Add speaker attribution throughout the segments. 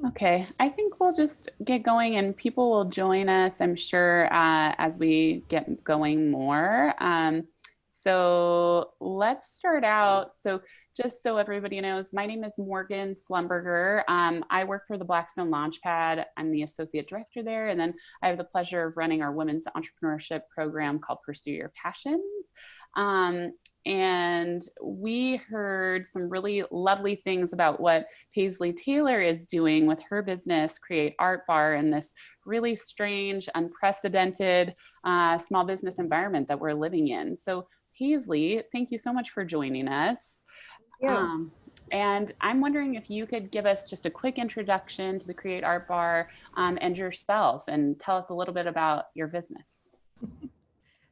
Speaker 1: Okay, I think we'll just get going and people will join us, I'm sure, as we get going more. So let's start out. So, just so everybody knows, my name is Morgan Slumberger. I work for the Blackstone LaunchPad. I'm the associate director there. And then I have the pleasure of running our women's entrepreneurship program called Pursue Your Passions. Um, and we heard some really lovely things about what Paisley Taylor is doing with her business, Create Art Bar, in this really strange, unprecedented small business environment that we're living in. So, Paisley, thank you so much for joining us.
Speaker 2: You.
Speaker 1: Um, and I'm wondering if you could give us just a quick introduction to the Create Art Bar and yourself and tell us a little bit about your business.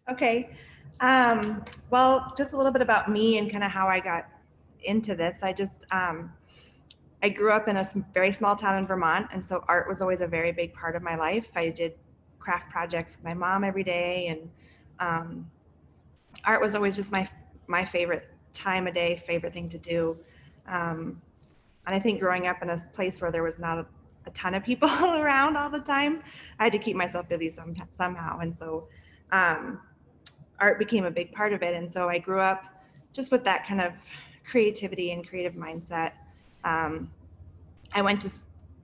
Speaker 2: Okay. Well, just a little bit about me and kind of how I got into this. I grew up in a very small town in Vermont, and so art was always a very big part of my life. I did craft projects with my mom every day, and um, art was always just my favorite time of day, favorite thing to do. Um, and I think growing up in a place where there was not a ton of people around all the time, I had to keep myself busy somehow, and so. Um, Art became a big part of it. And so I grew up just with that kind of creativity and creative mindset. Um, I went to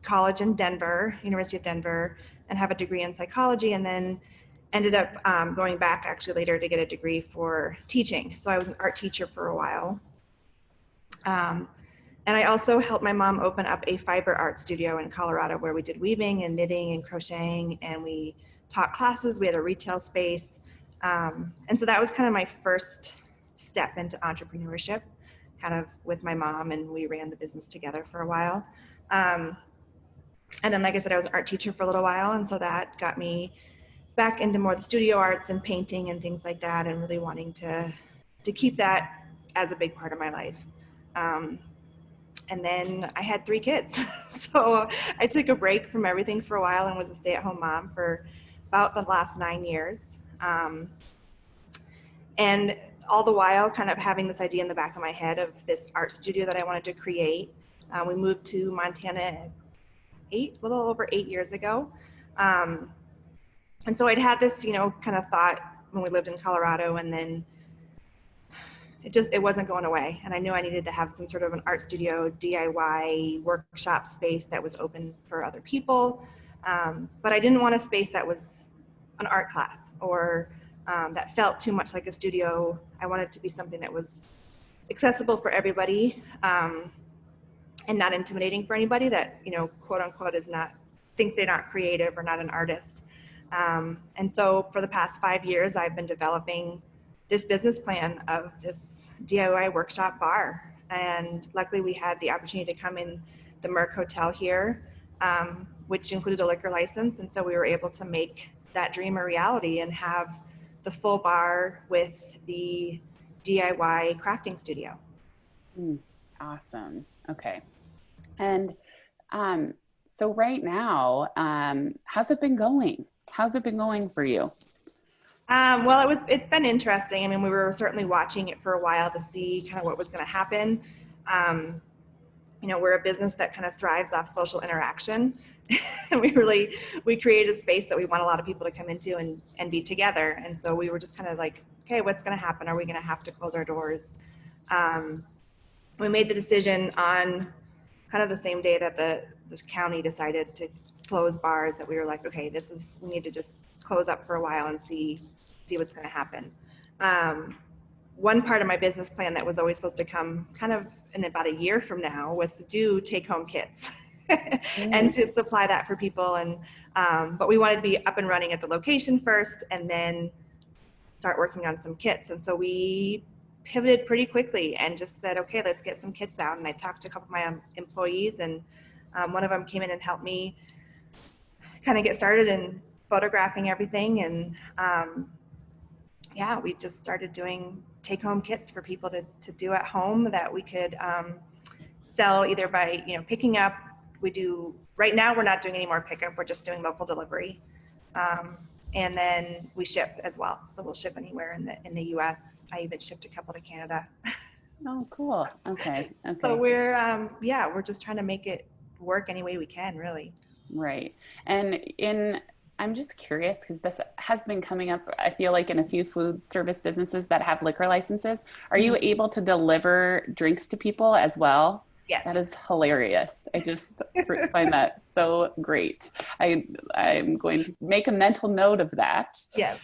Speaker 2: college in Denver, University of Denver, and have a degree in psychology, and then ended up going back actually later to get a degree for teaching. So I was an art teacher for a while. Um, and I also helped my mom open up a fiber art studio in Colorado where we did weaving and knitting and crocheting, and we taught classes. We had a retail space. And so that was kind of my first step into entrepreneurship, kind of with my mom, and we ran the business together for a while. Um, and then, like I said, I was an art teacher for a little while, and so that got me back into more the studio arts and painting and things like that, and really wanting to keep that as a big part of my life. Um, and then I had 3 kids. So I took a break from everything for a while and was a stay-at-home mom for about the last 9 years. And all the while kind of having this idea in the back of my head of this art studio that I wanted to create. We moved to Montana a little over 8 years ago. Um, and so I'd had this, kind of thought when we lived in Colorado, and then it wasn't going away. And I knew I needed to have some sort of an art studio, DIY workshop space that was open for other people. But I didn't want a space that was an art class or that felt too much like a studio. I wanted it to be something that was accessible for everybody, and not intimidating for anybody that, quote unquote, thinks they're not creative or not an artist. And so for the past 5 years, I've been developing this business plan of this DIY workshop bar. And luckily we had the opportunity to come in the Merck Hotel here, which included a liquor license. And so we were able to make that dream a reality and have the full bar with the DIY crafting studio.
Speaker 1: Mm, awesome. Okay. And um, so right now, how's it been going? How's it been going for you?
Speaker 2: Well, it's been interesting. I mean, we were certainly watching it for a while to see kind of what was going to happen. Um, we're a business that kind of thrives off social interaction. And we created a space that we want a lot of people to come into and be together. And so we were just kind of like, okay, what's going to happen? Are we going to have to close our doors? Um, we made the decision on kind of the same day that the county decided to close bars, that we were like, okay, we need to just close up for a while and see what's going to happen. One part of my business plan that was always supposed to come kind of in about a year from now was to do take-home kits and
Speaker 1: Mm,
Speaker 2: to supply that for people. And but we wanted to be up and running at the location first, and then start working on some kits. And so we pivoted pretty quickly and just said, okay, let's get some kits out. And I talked to a couple of my employees, and one of them came in and helped me kind of get started in photographing everything. And yeah, we just started doing take-home kits for people to do at home that we could sell either by picking up. We do right now. We're not doing any more pickup. We're just doing local delivery, um, and then we ship as well. So we'll ship anywhere in the U.S. I even shipped a couple to Canada.
Speaker 1: oh, cool. Okay.
Speaker 2: So
Speaker 1: Okay.
Speaker 2: we're yeah, we're just trying to make it work any way we can, really.
Speaker 1: Right. I'm just curious because this has been coming up, I feel like, in a few food service businesses that have liquor licenses. Are you
Speaker 2: Mhm.
Speaker 1: able to deliver drinks to people as well? That
Speaker 2: Yes.
Speaker 1: is hilarious. I just find that so great. I'm going to make a mental note of that.
Speaker 2: Yes.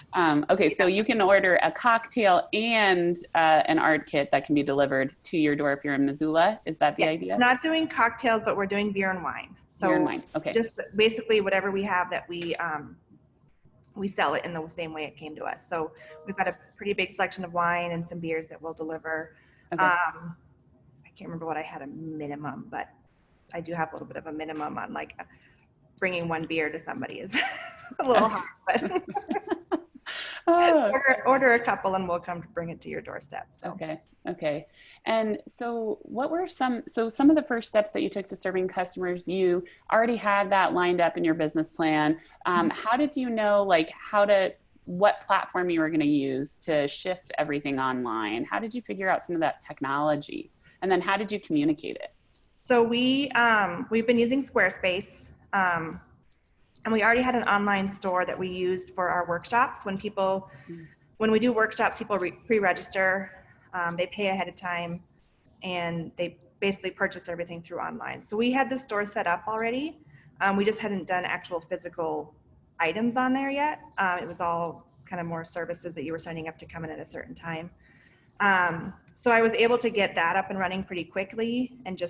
Speaker 1: Okay, so you can order a cocktail and an art kit that can be delivered to your door if you're in Missoula. Is that the
Speaker 2: Yeah,
Speaker 1: idea?
Speaker 2: not doing cocktails, but we're doing beer and wine.
Speaker 1: Beer and
Speaker 2: So
Speaker 1: wine. Okay.
Speaker 2: just basically whatever we have that we sell it in the same way it came to us. So we've got a pretty big selection of wine and some beers that we'll deliver.
Speaker 1: Okay.
Speaker 2: I can't remember what I had a minimum, but I do have a little bit of a minimum on like bringing one beer to somebody is a little hard, but
Speaker 1: Oh,
Speaker 2: order a couple and we'll come to bring it to your doorstep. So.
Speaker 1: okay. Okay. And so what were some of the first steps that you took to serving customers? You already had that lined up in your business plan. How did you know like what platform you were going to use to shift everything online? How did you figure out some of that technology? And then how did you communicate it?
Speaker 2: So we've been using Squarespace, and we already had an online store that we used for our workshops. When we do workshops, people pre-register, they pay ahead of time, and they basically purchase everything through online. So we had the store set up already. We just hadn't done actual physical items on there yet. It was all kind of more services that you were signing up to come in at a certain time. So I was able to get that up and running pretty quickly, and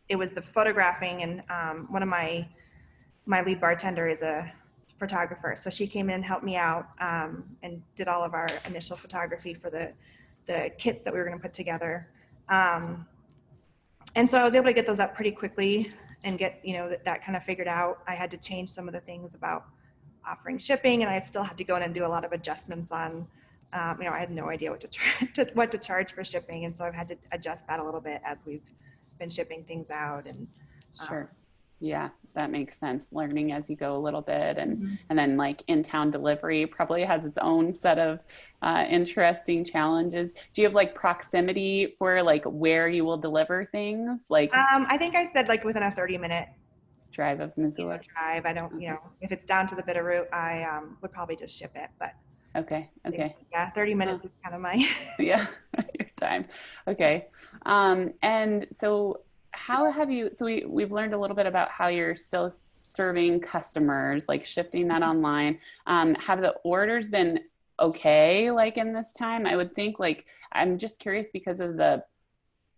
Speaker 2: it was the photographing, and one of my lead bartender is a photographer, so she came in and helped me out, and did all of our initial photography for the kits that we were going to put together. And so I was able to get those up pretty quickly and get that kind of figured out. I had to change some of the things about offering shipping, and I still had to go in and do a lot of adjustments on. I had no idea what to charge for shipping, and so I've had to adjust that a little bit as we've been shipping things out. And
Speaker 1: Sure. Yeah, that makes sense. Learning as you go a little bit,
Speaker 2: Mhm.
Speaker 1: and then like in-town delivery probably has its own set of interesting challenges. Do you have like proximity for like where you will deliver things, like
Speaker 2: I think I said like within a 30-minute
Speaker 1: drive of Missoula?
Speaker 2: drive. I don't,
Speaker 1: Okay.
Speaker 2: if it's down to the Bitterroot, I would probably just ship it. But
Speaker 1: Okay. Okay.
Speaker 2: yeah, 30
Speaker 1: Huh.
Speaker 2: minutes is kind of my.
Speaker 1: Yeah, your time. Okay. And so we've learned a little bit about how you're still serving customers, like shifting that online. Have the orders been okay, like in this time? I would think like, I'm just curious because of the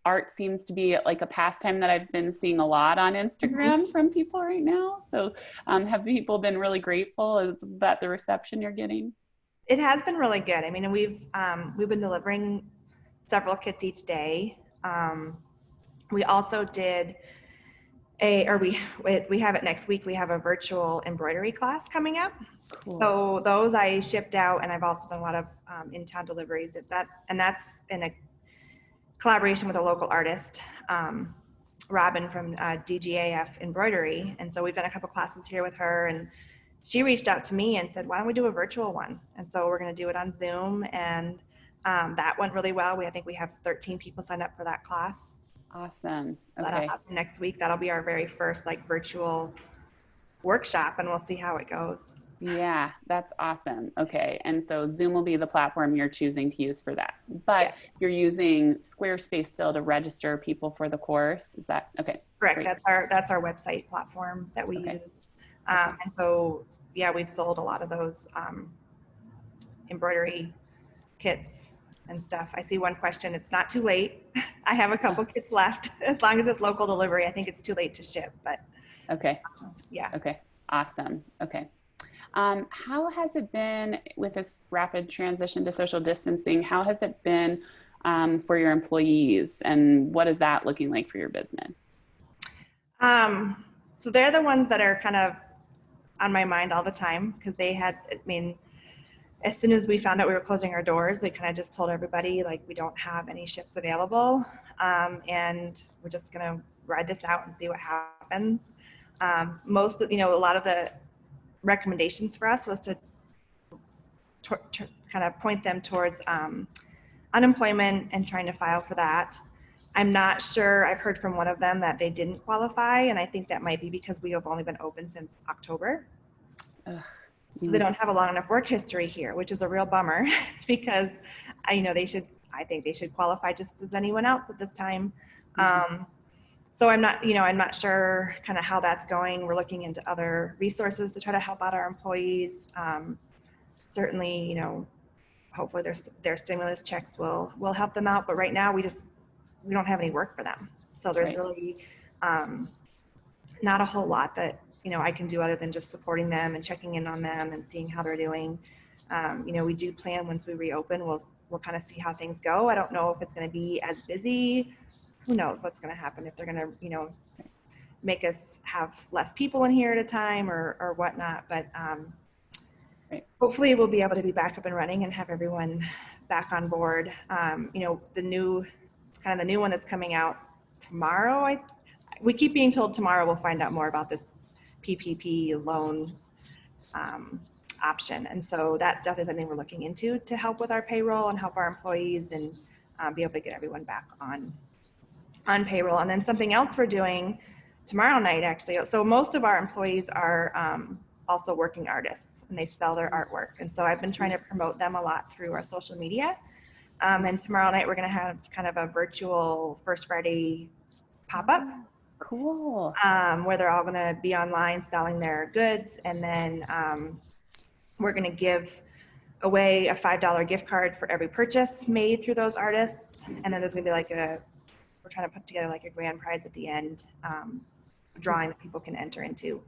Speaker 1: art seems to be like a pastime that I've been seeing a lot on Instagram from people right now. So have people been really grateful? Is that the reception you're getting?
Speaker 2: It has been really good. I mean, and we've been delivering several kits each day. We also did we have it next week. We have a virtual embroidery class coming up.
Speaker 1: Cool.
Speaker 2: So those I shipped out, and I've also done a lot of in-town deliveries. And that's in a collaboration with a local artist, Robin from DGAF Embroidery. And so we've done a couple classes here with her, and she reached out to me and said, why don't we do a virtual one? And so we're going to do it on Zoom, and that went really well. I think we have 13 people signed up for that class.
Speaker 1: Awesome.
Speaker 2: That'll
Speaker 1: Okay.
Speaker 2: happen next week. That'll be our very first like virtual workshop, and we'll see how it goes.
Speaker 1: Yeah, that's awesome. Okay. And so Zoom will be the platform you're choosing to use for that. But
Speaker 2: Yeah.
Speaker 1: you're using Squarespace still to register people for the course. Is that okay?
Speaker 2: Correct.
Speaker 1: Great.
Speaker 2: That's our website platform that we
Speaker 1: Okay.
Speaker 2: use. And so yeah, we've sold a lot of those embroidery kits and stuff. I see one question. It's not too late. I have a couple kits left. As long as it's local delivery, I think it's too late to ship, but
Speaker 1: Okay.
Speaker 2: yeah.
Speaker 1: Okay. Awesome. Okay. How has it been with this rapid transition to social distancing? How has it been for your employees, and what is that looking like for your business?
Speaker 2: So they're the ones that are kind of on my mind all the time, because as soon as we found out we were closing our doors, they kind of just told everybody like, we don't have any shifts available, and we're just gonna ride this out and see what happens. A lot of the recommendations for us was to kind of point them towards unemployment and trying to file for that. I'm not sure. I've heard from one of them that they didn't qualify, and I think that might be because we have only been open since October.
Speaker 1: Ugh.
Speaker 2: So they don't have a long enough work history here, which is a real bummer because I think they should qualify just as anyone else at this time. So I'm not sure kind of how that's going. We're looking into other resources to try to help out our employees. Certainly, hopefully their stimulus checks will help them out. But right now we don't have any work for them. So there's really not a whole lot that, I can do other than just supporting them and checking in on them and seeing how they're doing. We do plan once we reopen, we'll kind of see how things go. I don't know if it's going to be as busy. Who knows what's going to happen, if they're going to, make us have less people in here at a time or whatnot. But hopefully we'll be able to be back up and running and have everyone back on board. The new one that's coming out tomorrow. We keep being told tomorrow we'll find out more about this PPP loan option. And so that's definitely something we're looking into to help with our payroll and help our employees and be able to get everyone back on payroll. And then something else we're doing tomorrow night, actually. So most of our employees are also working artists, and they sell their artwork. And so I've been trying to promote them a lot through our social media. And tomorrow night we're going to have kind of a virtual First Friday pop-up.
Speaker 1: Cool.
Speaker 2: Where they're all going to be online selling their goods. And then we're going to give away a $5 gift card for every purchase made through those artists. And then there's going to be we're trying to put together like a grand prize at the end, drawing that people can enter into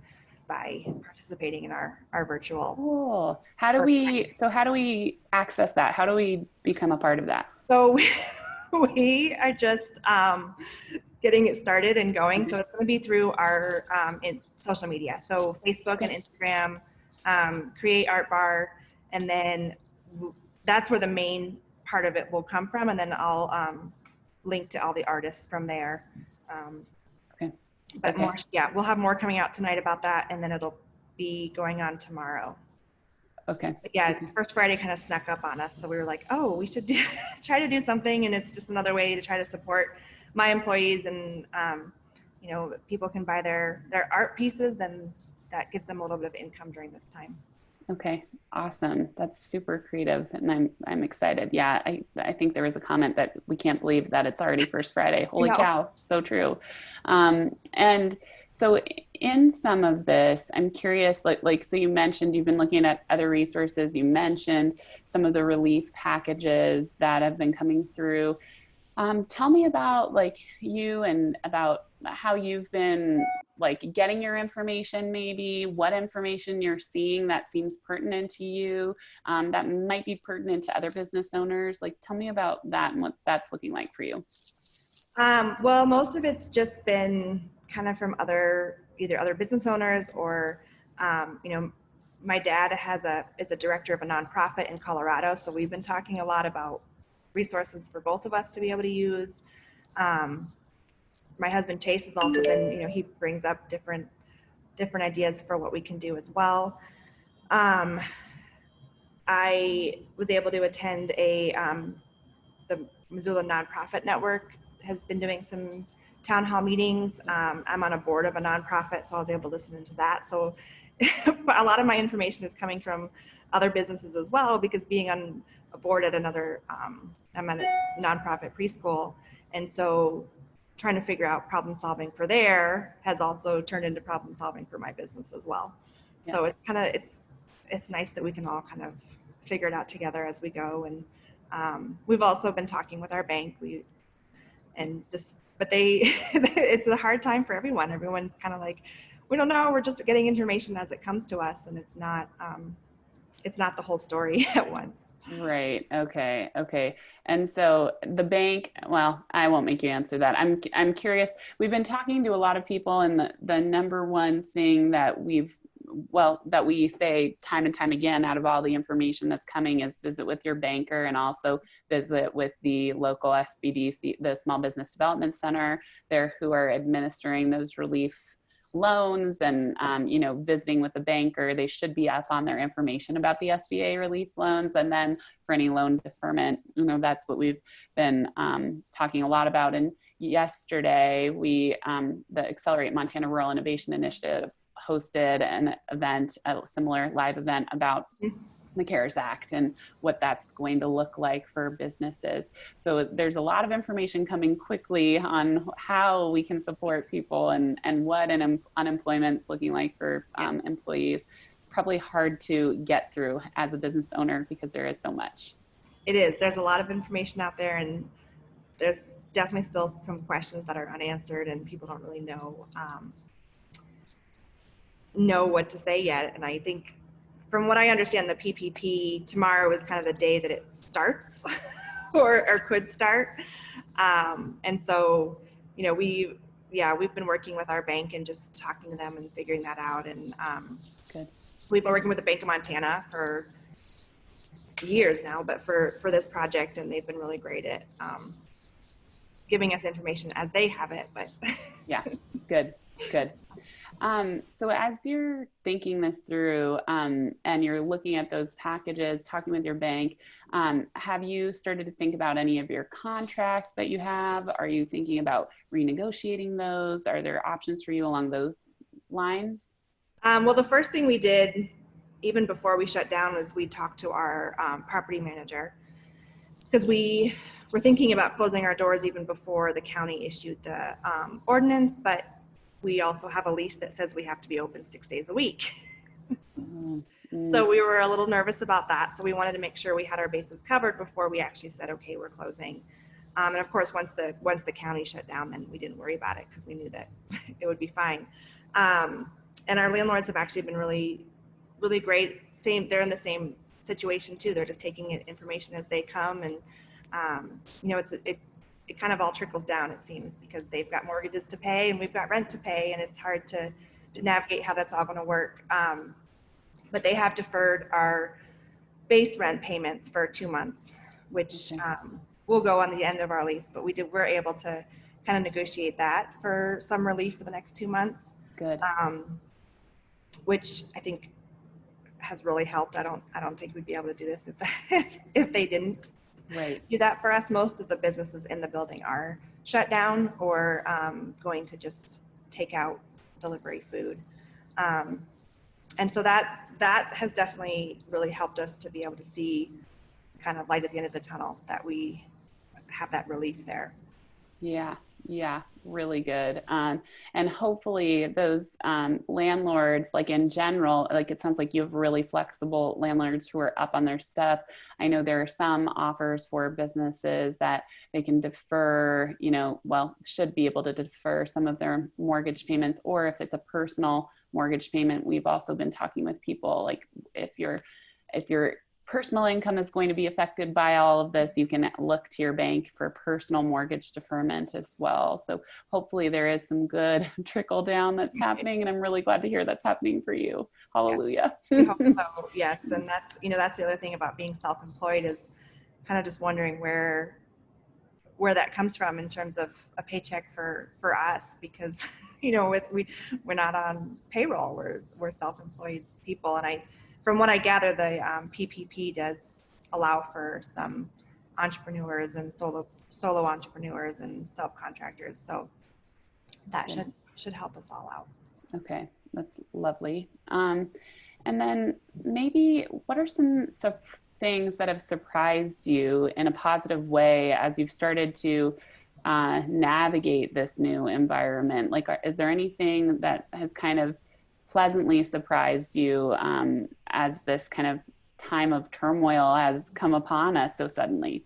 Speaker 2: by participating in our virtual.
Speaker 1: Cool. How do we access that? How do we become a part of that?
Speaker 2: So we are just getting it started and going. So it's going to be through our in social media. So Facebook and Instagram, create Art Bar, and then that's where the main part of it will come from. And then I'll link to all the artists from there. But we'll have more coming out tonight about that, and then it'll be going on tomorrow.
Speaker 1: Okay.
Speaker 2: But First Friday kind of snuck up on us, so we were like, oh, we should try to do something, and it's just another way to try to support my employees, and people can buy their art pieces, and that gives them a little bit of income during this time.
Speaker 1: Okay, awesome. That's super creative, and I'm excited. Yeah, I think there was a comment that we can't believe that it's already First Friday. Holy cow, so true. And so in some of this, I'm curious, so you mentioned you've been looking at other resources. You mentioned some of the relief packages that have been coming through. Tell me about you and about how you've been getting your information, maybe what information you're seeing that seems pertinent to you, that might be pertinent to other business owners. Tell me about that and what that's looking like for you.
Speaker 2: Well, most of it's just been kind of from either other business owners or, my dad is a director of a nonprofit in Colorado. So we've been talking a lot about resources for both of us to be able to use. My husband Chase has also been, he brings up different ideas for what we can do as well. I was able to attend the Missoula Nonprofit Network has been doing some town hall meetings. I'm on a board of a nonprofit, so I was able to listen into that. So a lot of my information is coming from other businesses as well, because being on a board at another, I'm at a nonprofit preschool. And so trying to figure out problem solving for there has also turned into problem solving for my business as well. Yeah. So it's nice that we can all kind of figure it out together as we go. And we've also been talking with our bank. But it's a hard time for everyone. Everyone's kind of like, we don't know, we're just getting information as it comes to us, and it's not the whole story at once.
Speaker 1: Right. Okay. And so the bank, well, I won't make you answer that. I'm curious. We've been talking to a lot of people, and the number one thing that that we say time and time again out of all the information that's coming is visit with your banker, and also visit with the local SBDC, the Small Business Development Center there, who are administering those relief loans, and visiting with the banker. They should be up on their information about the SBA relief loans. And then for any loan deferment, that's what we've been talking a lot about. And yesterday, the Accelerate Montana Rural Innovation Initiative hosted an event, a similar live event about the CARES Act and what that's going to look like for businesses. So there's a lot of information coming quickly on how we can support people and what unemployment's looking like for employees. It's probably hard to get through as a business owner because there is so much.
Speaker 2: It is. There's a lot of information out there, and there's definitely still some questions that are unanswered, and people don't really know what to say yet. And I think, from what I understand, the PPP tomorrow is kind of the day that it starts, or could start. And so, we've been working with our bank and just talking to them and figuring that out. And
Speaker 1: Good.
Speaker 2: We've been working with the Bank of Montana for years now, but for this project, and they've been really great at giving us information as they have it. But
Speaker 1: yeah, good. So as you're thinking this through and you're looking at those packages, talking with your bank, have you started to think about any of your contracts that you have? Are you thinking about renegotiating those? Are there options for you along those lines?
Speaker 2: Well, the first thing we did, even before we shut down, was we talked to our property manager, because we were thinking about closing our doors even before the county issued the ordinance, but we also have a lease that says we have to be open 6 days a week. So we were a little nervous about that. So we wanted to make sure we had our bases covered before we actually said, okay, we're closing. And of course, once the county shut down, then we didn't worry about it because we knew that it would be fine. And our landlords have actually been really, really great. They're in the same situation too. They're just taking information as they come, and it kind of all trickles down, it seems, because they've got mortgages to pay and we've got rent to pay, and it's hard to navigate how that's all going to work. But they have deferred our base rent payments for 2 months, which will go on the end of our lease. But we're able to kind of negotiate that for some relief for the next 2 months.
Speaker 1: Good.
Speaker 2: Which I think has really helped. I don't think we'd be able to do this if they didn't do that for us. Most of the businesses in the building are shut down or going to just take out delivery food. And so that has definitely really helped us to be able to see kind of light at the end of the tunnel, that we have that relief there.
Speaker 1: Yeah, really good. And hopefully those landlords, like in general, like it sounds like you have really flexible landlords who are up on their stuff. I know there are some offers for businesses that they can defer, should be able to defer some of their mortgage payments, or if it's a personal mortgage payment, we've also been talking with people, like if your personal income is going to be affected by all of this, you can look to your bank for personal mortgage deferment as well. So hopefully there is some good trickle down that's happening, and I'm really glad to hear that's happening for you. Hallelujah.
Speaker 2: We hope so. Yes, and that's the other thing about being self-employed, is kind of just wondering where that comes from in terms of a paycheck for us, because we're not on payroll. We're self-employed people, and from what I gather, the PPP does allow for some entrepreneurs and solo entrepreneurs and subcontractors. So that should help us all out.
Speaker 1: Okay, that's lovely. And then maybe what are some things that have surprised you in a positive way as you've started to navigate this new environment? Like, is there anything that has kind of pleasantly surprised you as this kind of time of turmoil has come upon us so suddenly?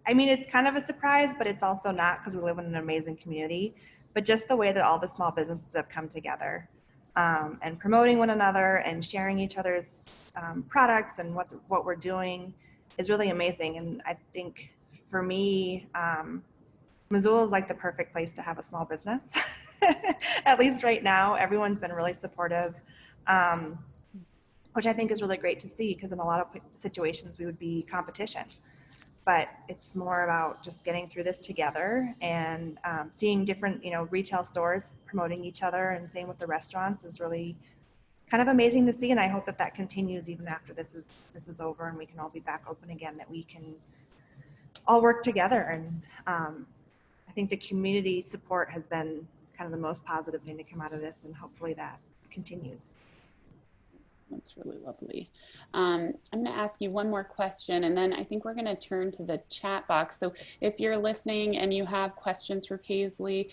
Speaker 2: It's kind of a surprise, but it's also not, because we live in an amazing community. But just the way that all the small businesses have come together and promoting one another and sharing each other's products and what we're doing is really amazing. And I think for me, Missoula is like the perfect place to have a small business. At least right now, everyone's been really supportive, which I think is really great to see, because in a lot of situations we would be competition. But it's more about just getting through this together, and seeing different, retail stores promoting each other, and same with the restaurants, is really kind of amazing to see. And I hope that continues even after this is over and we can all be back open again, that we can all work together. And I think the community support has been kind of the most positive thing to come out of this, and hopefully that continues.
Speaker 1: That's really lovely. I'm going to ask you one more question, and then I think we're going to turn to the chat box. So if you're listening and you have questions for Paisley,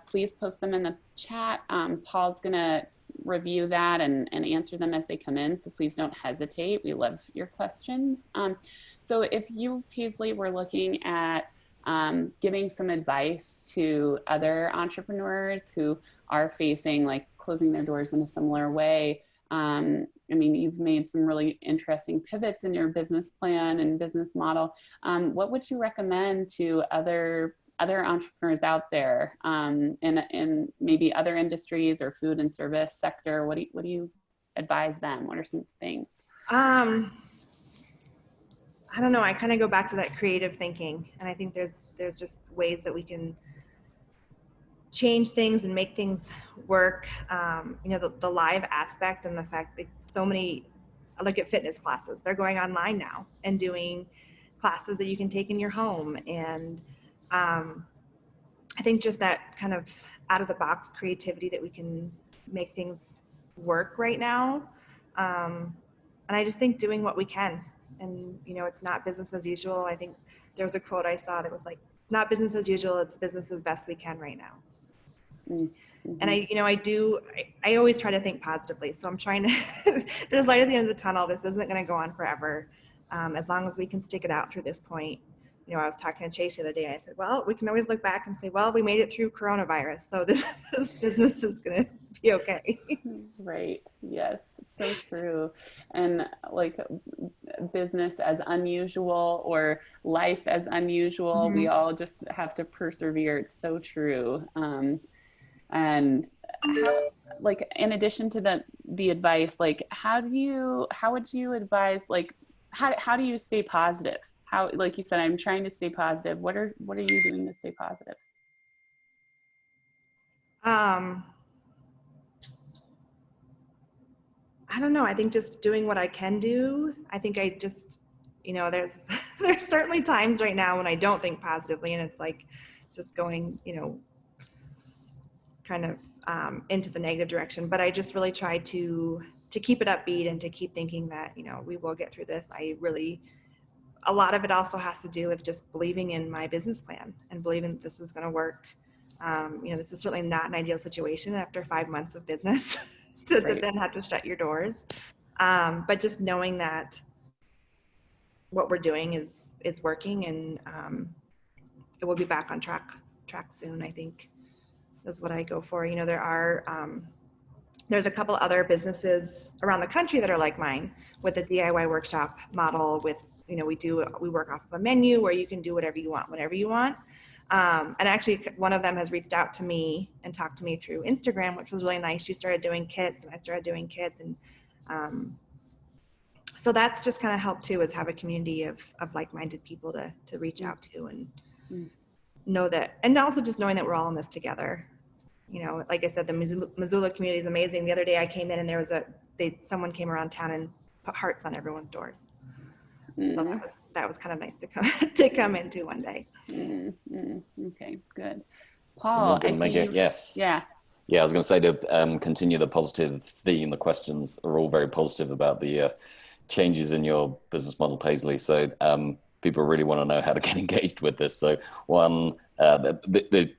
Speaker 1: please post them in the chat. Paul's going to review that and answer them as they come in. So please don't hesitate. We love your questions. So if you, Paisley, were looking at giving some advice to other entrepreneurs who are facing like closing their doors in a similar way, I mean, you've made some really interesting pivots in your business plan and business model. What would you recommend to other entrepreneurs out there in maybe other industries or food and service sector? What do you advise them? What are some things?
Speaker 2: I don't know. I kind of go back to that creative thinking, and I think there's just ways that we can change things and make things work. You know, the live aspect and the fact that so many, I look at fitness classes, they're going online now and doing classes that you can take in your home. And I think just that kind of out of the box creativity that we can make things work right now. And I just think doing what we can, and, you know, it's not business as usual. I think there was a quote I saw that was like, not business as usual, it's business as best we can right now. Mm-hmm. And I always try to think positively. So I'm trying to, there's light at the end of the tunnel. This isn't going to go on forever. As long as we can stick it out through this point. You know, I was talking to Chase the other day. I said, well, we can always look back and say, well, we made it through coronavirus. So this business is going to be okay.
Speaker 1: Right. Yes. So true. And like business as unusual or life as unusual, we all just have to persevere. It's so true. And how, like, in addition to the advice, like, how would you advise, like, how do you stay positive? How, like you said, I'm trying to stay positive. What are you doing to stay positive?
Speaker 2: I don't know. I think just doing what I can do. I think I just, you know, there's certainly times right now when I don't think positively, and it's like just going, you know, kind of into the negative direction. But I just really try to keep it upbeat and to keep thinking that, you know, we will get through this. A lot of it also has to do with just believing in my business plan and believing that this is going to work. You know, this is certainly not an ideal situation after 5 months of business to then have to shut your doors. But just knowing that what we're doing is working, and it will be back on track soon, I think, is what I go for. You know, there's a couple other businesses around the country that are like mine with the DIY workshop model. With, you know, we work off of a menu where you can do whatever you want, whenever you want. And actually one of them has reached out to me and talked to me through Instagram, which was really nice. She started doing kits and I started doing kits. And so that's just kind of helped too, is have a community of like-minded people to reach out to and know that, and also just knowing that we're all in this together. You know, like I said, the Missoula community is amazing. The other day I came in and there was someone came around town and put hearts on everyone's doors. So that was kind of nice to come into one day.
Speaker 1: Okay, good. Paul, I see you.
Speaker 3: Yes.
Speaker 1: Yeah.
Speaker 3: Yeah, I was going to say to continue the positive theme. The questions are all very positive about the changes in your business model, Paisley. So people really want to know how to get engaged with this. So one,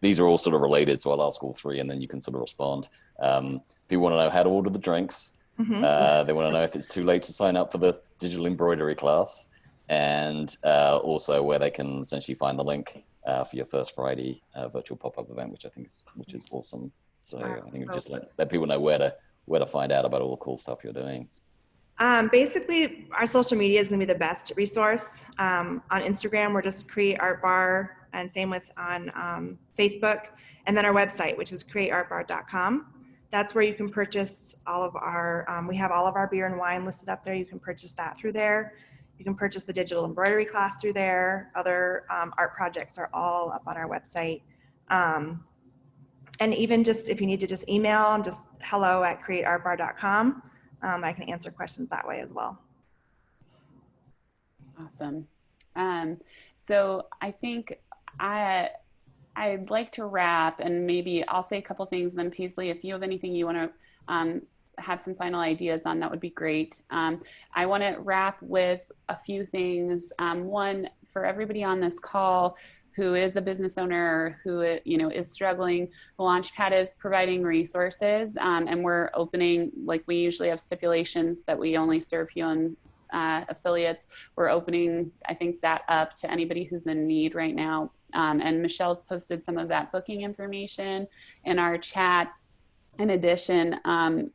Speaker 3: these are all sort of related. So I'll ask all three, and then you can sort of respond. People want to know how to order the drinks. They want to know if it's too late to sign up for the digital embroidery class, and also where they can essentially find the link for your First Friday virtual pop-up event, which is awesome. So I think just let people know where to find out about all the cool stuff you're doing.
Speaker 2: Basically, our social media is going to be the best resource. On Instagram, we're just Create Art Bar, and same with on Facebook, and then our website, which is createartbar.com. That's where you can purchase all of our, we have all of our beer and wine listed up there. You can purchase that through there. You can purchase the digital embroidery class through there. Other art projects are all up on our website. And even just if you need to just email, I'm just hello@createartbar.com. I can answer questions that way as well.
Speaker 1: Awesome. So I think I'd like to wrap, and maybe I'll say a couple things, and then Paisley, if you have anything you want to have some final ideas on, that would be great. I want to wrap with a few things. One, for everybody on this call who is a business owner who is struggling, the LaunchPad is providing resources, and we're opening, like we usually have stipulations that we only serve human affiliates. We're opening, I think, that up to anybody who's in need right now. And Michelle's posted some of that booking information in our chat. In addition, and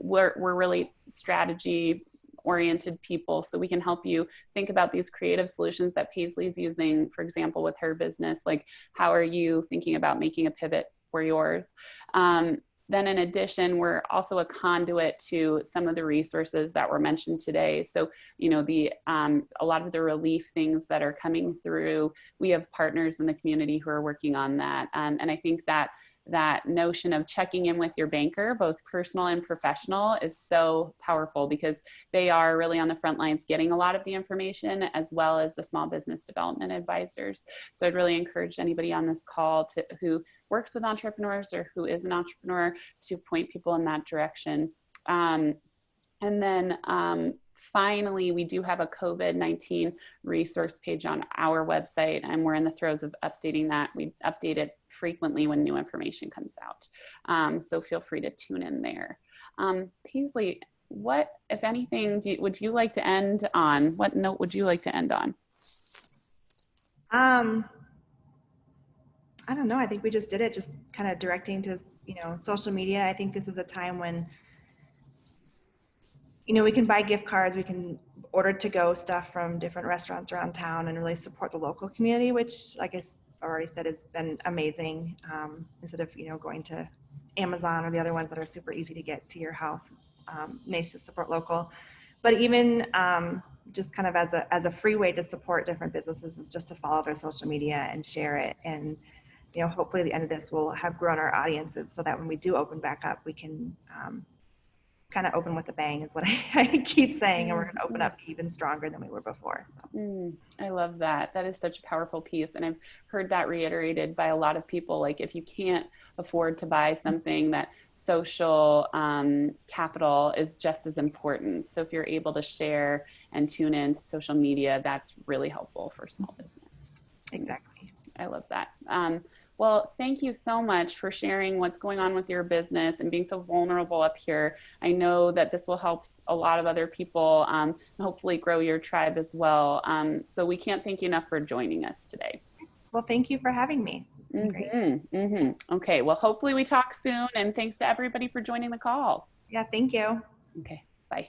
Speaker 1: we're really strategy oriented people, so we can help you think about these creative solutions that Paisley's using, for example, with her business. Like, how are you thinking about making a pivot for yours? Then in addition, we're also a conduit to some of the resources that were mentioned today. So, a lot of the relief things that are coming through, we have partners in the community who are working on that. And I think that notion of checking in with your banker, both personal and professional, is so powerful, because they are really on the front lines getting a lot of the information, as well as the small business development advisors. So I'd really encourage anybody on this call who works with entrepreneurs or who is an entrepreneur to point people in that direction. And then finally, we do have a COVID-19 resource page on our website, and we're in the throes of updating that. We update it frequently when new information comes out. So feel free to tune in there. Paisley, what, if anything, would you like to end on? What note would you like to end on?
Speaker 2: I don't know. I think we just did it, just kind of directing to, social media. I think this is a time when, we can buy gift cards, we can order to-go stuff from different restaurants around town and really support the local community, which, like I already said, it's been amazing. Instead of, going to Amazon or the other ones that are super easy to get to your house. It's nice to support local. But even just kind of as a free way to support different businesses is just to follow their social media and share it. And, hopefully at the end of this, we'll have grown our audiences so that when we do open back up, we can kind of open with a bang, is what I keep saying, and we're going to open up even stronger than we were before. So.
Speaker 1: I love that. That is such a powerful piece. And I've heard that reiterated by a lot of people. Like, if you can't afford to buy something, that social capital is just as important. So if you're able to share and tune in to social media, that's really helpful for small business.
Speaker 2: Exactly.
Speaker 1: I love that. Well, thank you so much for sharing what's going on with your business and being so vulnerable up here. I know that this will help a lot of other people, and hopefully grow your tribe as well. So we can't thank you enough for joining us today.
Speaker 2: Well, thank you for having me. Great.
Speaker 1: Okay, well, hopefully we talk soon, and thanks to everybody for joining the call.
Speaker 2: Yeah, thank you.
Speaker 1: Okay, bye.